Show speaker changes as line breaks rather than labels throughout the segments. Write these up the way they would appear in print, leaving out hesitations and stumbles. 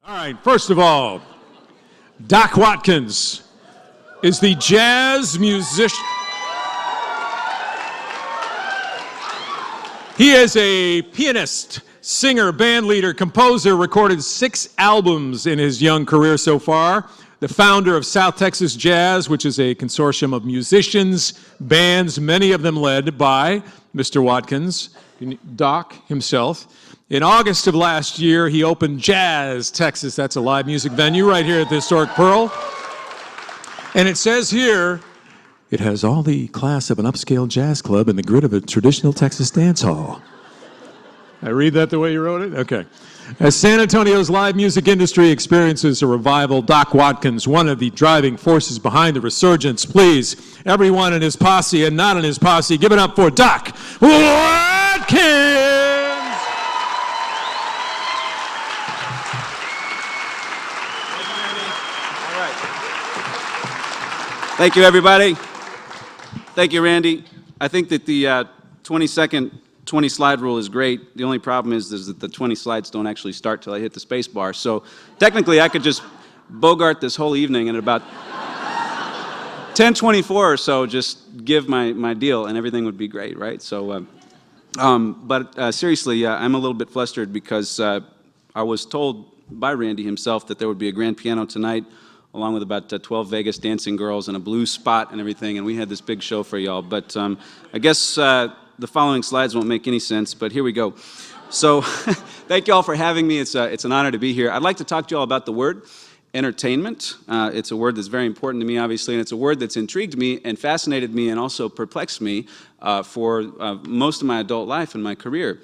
All right, first of all, Doc Watkins is the jazz musician. He is a pianist, singer, band leader, composer, recorded 6 albums in his young career so far. The founder of South Texas Jazz, which is a consortium of musicians, bands, many of them led by Mr. Watkins, Doc himself. In August of last year, he opened Jazz Texas. That's a live music venue right here at the historic Pearl. And it says here, it has all the class of an upscale jazz club and the grit of a traditional Texas dance hall. I read that the way you wrote it? Okay. As San Antonio's live music industry experiences a revival, Doc Watkins, one of the driving forces behind the resurgence. Please, everyone in his posse and not in his posse, give it up for Doc Watkins!
Thank you, everybody. Thank you, Randy. I think that the 20-second 20-slide rule is great. The only problem is that the 20 slides don't actually start till I hit the space bar. So technically, I could just bogart this whole evening and at about 10:24 or so, just give my deal, and everything would be great, right? So, seriously, I'm a little bit flustered because I was told by Randy himself that there would be a grand piano tonight, along with about 12 Vegas dancing girls and a blue spot and everything, and we had this big show for y'all. But I guess the following slides won't make any sense, but here we go. So thank you all for having me. It's an honor to be here. I'd like to talk to you all about the word entertainment. It's a word that's very important to me, obviously, and it's a word that's intrigued me and fascinated me and also perplexed me for most of my adult life and my career,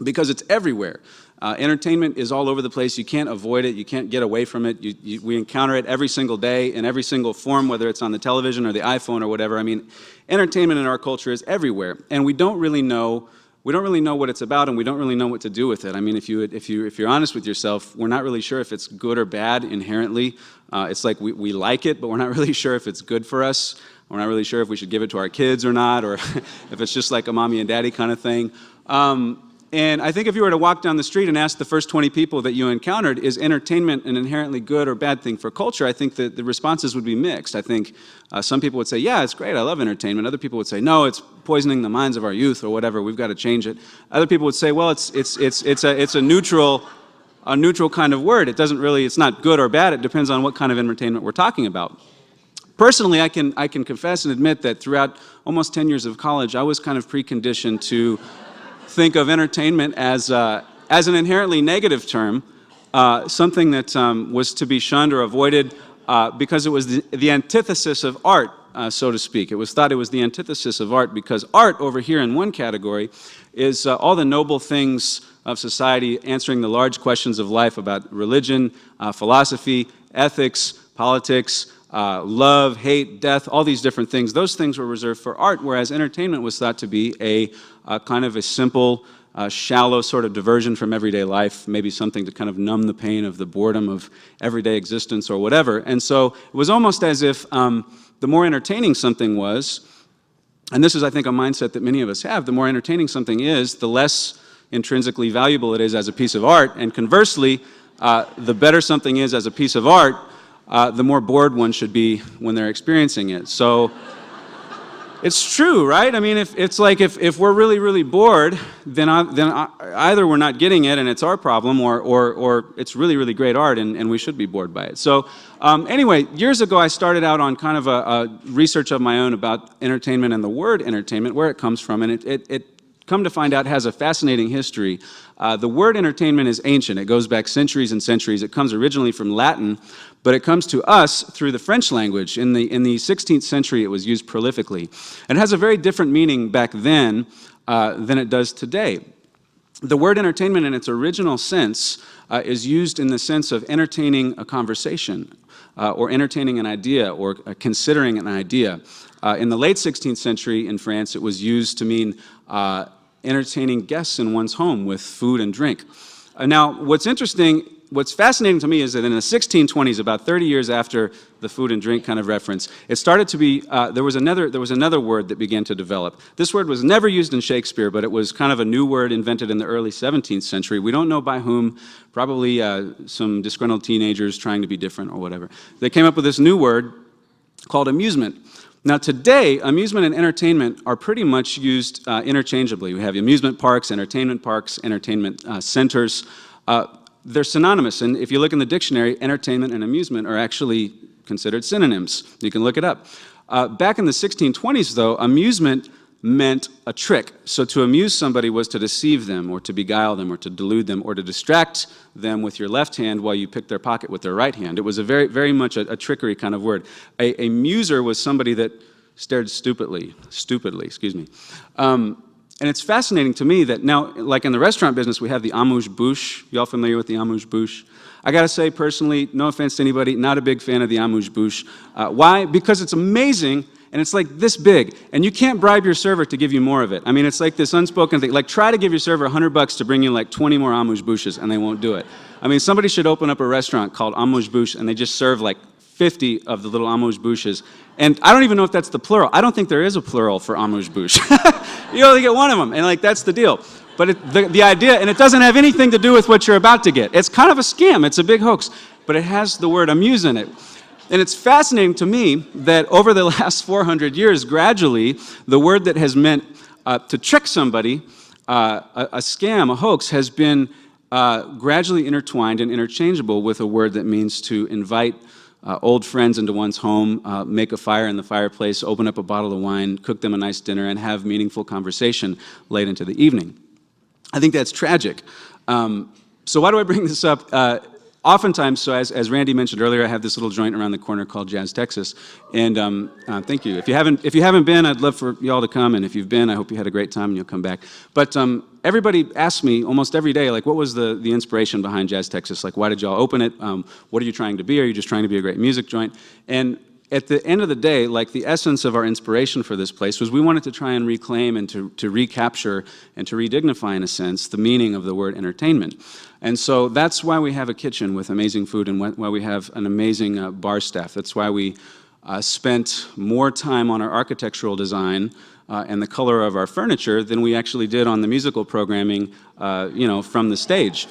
because it's everywhere. Entertainment is all over the place. You can't avoid it. You can't get away from it. We encounter it every single day in every single form, whether it's on the television or the iPhone or whatever. I mean, entertainment in our culture is everywhere, and we don't really know what it's about, and we don't really know what to do with it. I mean, if you're honest with yourself, we're not really sure if it's good or bad inherently. It's like we like it, but we're not really sure if it's good for us. We're not really sure if we should give it to our kids or not, or if it's just like a mommy and daddy kind of thing. And I think if you were to walk down the street and ask the first 20 people that you encountered, is entertainment an inherently good or bad thing for culture? I think that the responses would be mixed. I think some people would say, yeah, it's great, I love entertainment. Other people would say, no, it's poisoning the minds of our youth or whatever, we've got to change it. Other people would say, well, it's a neutral kind of word. It's not good or bad, it depends on what kind of entertainment we're talking about. Personally, I can confess and admit that throughout almost 10 years of college, I was kind of preconditioned to think of entertainment as an inherently negative term, something that was to be shunned or avoided because it was the antithesis of art, so to speak. It was thought it was the antithesis of art because art over here in one category is all the noble things of society, answering the large questions of life about religion, philosophy, ethics, politics, love, hate, death, all these different things. Those things were reserved for art, whereas entertainment was thought to be a kind of a simple, shallow sort of diversion from everyday life, maybe something to kind of numb the pain of the boredom of everyday existence or whatever. And so it was almost as if the more entertaining something was, and this is, I think, a mindset that many of us have, the more entertaining something is, the less intrinsically valuable it is as a piece of art. And conversely, the better something is as a piece of art, the more bored one should be when they're experiencing it. So it's true, right? I mean, if we're really, really bored, then either we're not getting it and it's our problem, or it's really, really great art and we should be bored by it. So anyway, years ago I started out on kind of a research of my own about entertainment and the word entertainment, where it comes from, and it come to find out has a fascinating history. The word entertainment is ancient. It goes back centuries and centuries. It comes originally from Latin, but it comes to us through the French language. In the 16th century, it was used prolifically. And it has a very different meaning back then than it does today. The word entertainment in its original sense is used in the sense of entertaining a conversation or entertaining an idea or considering an idea. In the late 16th century in France, it was used to mean entertaining guests in one's home with food and drink. Now, what's interesting, what's fascinating to me is that in the 1620s, about 30 years after the food and drink kind of reference, it started to be, there was another word that began to develop. This word was never used in Shakespeare, but it was kind of a new word invented in the early 17th century. We don't know by whom, probably some disgruntled teenagers trying to be different or whatever. They came up with this new word called amusement. Now today, amusement and entertainment are pretty much used interchangeably. We have amusement parks, entertainment centers. They're synonymous, and if you look in the dictionary, entertainment and amusement are actually considered synonyms. You can look it up. Back in the 1620s, though, amusement meant a trick. So to amuse somebody was to deceive them, or to beguile them, or to delude them, or to distract them with your left hand while you picked their pocket with their right hand. It was a very much a trickery kind of word. A muser was somebody that stared stupidly, excuse me. And it's fascinating to me that now, like in the restaurant business, we have the amuse-bouche. Y'all familiar with the amuse-bouche? I gotta say, personally, no offense to anybody, not a big fan of the amuse-bouche. Why? Because it's amazing, and it's like this big, and you can't bribe your server to give you more of it. I mean, it's like this unspoken thing. Like, try to give your server $100 to bring you like 20 more amuse-bouches, and they won't do it. I mean, somebody should open up a restaurant called amuse-bouche, and they just serve like 50 of the little amuse-bouches. And I don't even know if that's the plural. I don't think there is a plural for amuse-bouche. You only get one of them, and like that's the deal. But the idea, and it doesn't have anything to do with what you're about to get. It's kind of a scam. It's a big hoax, but it has the word amuse in it. And it's fascinating to me that over the last 400 years, gradually, the word that has meant to trick somebody, a scam, a hoax, has been gradually intertwined and interchangeable with a word that means to invite old friends into one's home, make a fire in the fireplace, open up a bottle of wine, cook them a nice dinner, and have meaningful conversation late into the evening. I think that's tragic. So why do I bring this up? Oftentimes, so as Randy mentioned earlier, I have this little joint around the corner called Jazz Texas, and thank you. If you haven't been, I'd love for y'all to come, and if you've been, I hope you had a great time and you'll come back. But everybody asks me almost every day, like, what was the inspiration behind Jazz Texas? Like, why did y'all open it? What are you trying to be? Are you just trying to be a great music joint? And at the end of the day, like, the essence of our inspiration for this place was we wanted to try and reclaim and to recapture and to redignify, in a sense, the meaning of the word entertainment. And so that's why we have a kitchen with amazing food, and why we have an amazing bar staff. That's why we spent more time on our architectural design and the color of our furniture than we actually did on the musical programming, from the stage.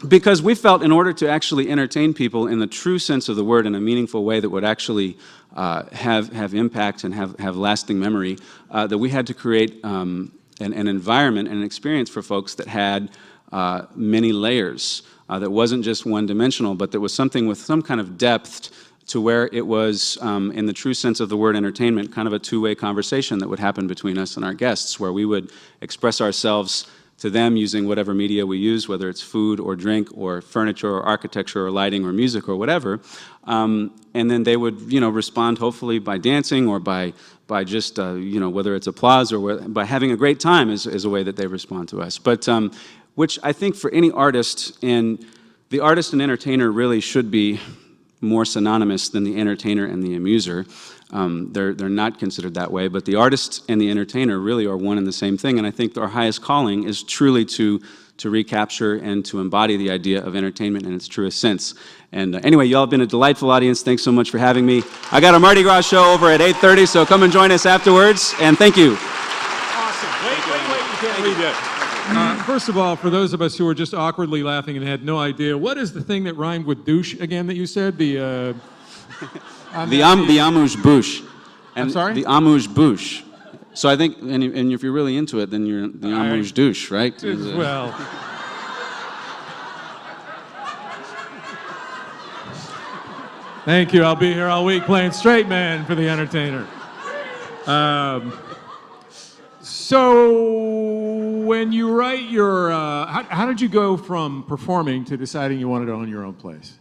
Because we felt in order to actually entertain people in the true sense of the word, in a meaningful way that would actually have impact and have lasting memory, that we had to create an environment and an experience for folks that had many layers, that wasn't just one-dimensional, but that was something with some kind of depth, to where it was, in the true sense of the word entertainment, kind of a two-way conversation that would happen between us and our guests, where we would express ourselves to them using whatever media we use, whether it's food or drink or furniture or architecture or lighting or music or whatever. And then they would, respond hopefully by dancing or by just, whether it's applause or by having a great time is a way that they respond to us. But which I think for any artist, and the artist and entertainer really should be more synonymous than the entertainer and the amuser. They're not considered that way, but the artist and the entertainer really are one and the same thing, and I think our highest calling is truly to recapture and to embody the idea of entertainment in its truest sense. And anyway, y'all have been a delightful audience. Thanks so much for having me. I got a Mardi Gras show over at 8:30, so come and join us afterwards, and thank you.
Awesome. Wait, you can't leave yet. First of all, for those of us who were just awkwardly laughing and had no idea, what is the thing that rhymed with douche again that you said? The
amuse-bouche.
I'm sorry?
The amuse-bouche. So I think, and if you're really into it, then you're the amuse-douche, right?
Well. Thank you. I'll be here all week playing straight man for the entertainer. So when you write your, how did you go from performing to deciding you wanted to own your own place?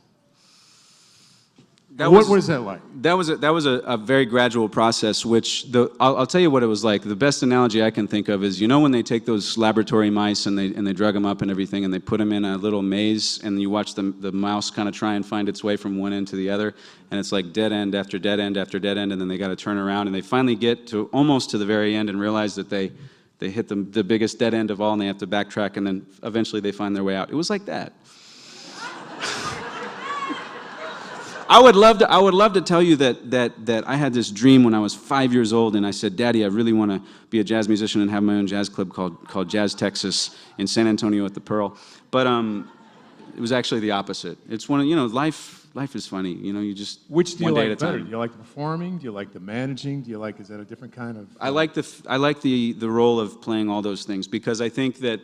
What was that like?
That was a very gradual process, which I'll tell you what it was like. The best analogy I can think of is, when they take those laboratory mice and they drug them up and everything, and they put them in a little maze, and you watch the mouse kind of try and find its way from one end to the other, and it's like dead end after dead end after dead end, and then they got to turn around, and they finally get to almost to the very end and realize that they hit the biggest dead end of all, and they have to backtrack, and then eventually they find their way out. It was like that. I would love to tell you that I had this dream when I was 5 years old, and I said, Daddy, I really want to be a jazz musician and have my own jazz club called Jazz Texas in San Antonio at the Pearl. But it was actually the opposite. It's one of, life is funny. You just
Which do you
one day
like
at a
better?
time.
Do you like the performing? Do you like the managing? Is that a different kind of?
I like the role of playing all those things, because I think that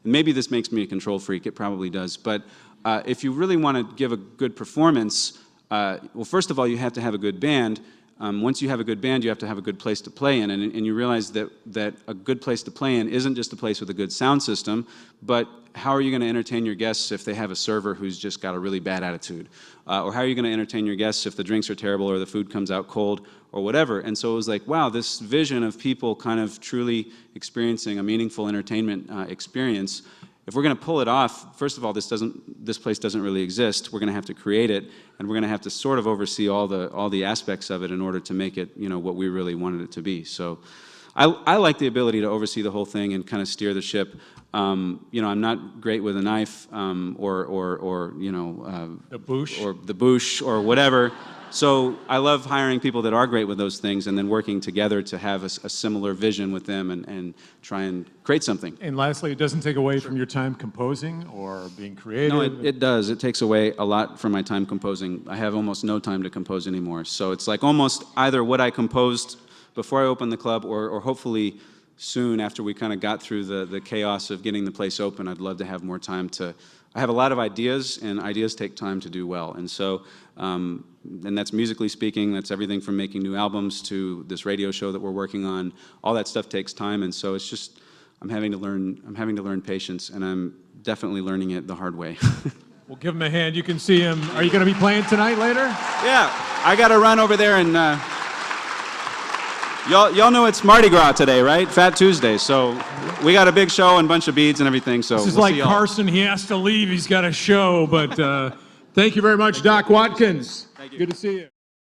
maybe this makes me a control freak. It probably does, but if you really want to give a good performance, well, first of all, you have to have a good band. Once you have a good band, you have to have a good place to play in, and you realize that a good place to play in isn't just a place with a good sound system, but how are you going to entertain your guests if they have a server who's just got a really bad attitude? Or how are you going to entertain your guests if the drinks are terrible or the food comes out cold or whatever? And so it was like, wow, this vision of people kind of truly experiencing a meaningful entertainment experience. If we're going to pull it off, first of all, this place doesn't really exist. We're going to have to create it, and we're going to have to sort of oversee all the aspects of it in order to make it, what we really wanted it to be. So I like the ability to oversee the whole thing and kind of steer the ship. I'm not great with a knife or
The bush?
or the bush or whatever. So I love hiring people that are great with those things and then working together to have a similar vision with them and try and create something.
And lastly, it doesn't take away from your time composing or being creative?
No, it does. It takes away a lot from my time composing. I have almost no time to compose anymore. So it's like almost either what I composed before I opened the club or hopefully soon after we kind of got through the chaos of getting the place open, I'd love to have more time to... I have a lot of ideas, and ideas take time to do well. And so, and that's musically speaking, that's everything from making new albums to this radio show that we're working on. All that stuff takes time, and so it's just, I'm having to learn patience, and I'm definitely learning it the hard way.
Well, give him a hand. You can see him. Are you going to be playing tonight later?
Yeah, I got to run over there and... Y'all know it's Mardi Gras today, right? Fat Tuesday. So we got a big show and a bunch of beads and everything. So
This is
we'll
like
see y'all.
Carson. He has to leave. He's got a show. But thank you very much, Doc Watkins.
Thank you.
Good to see you.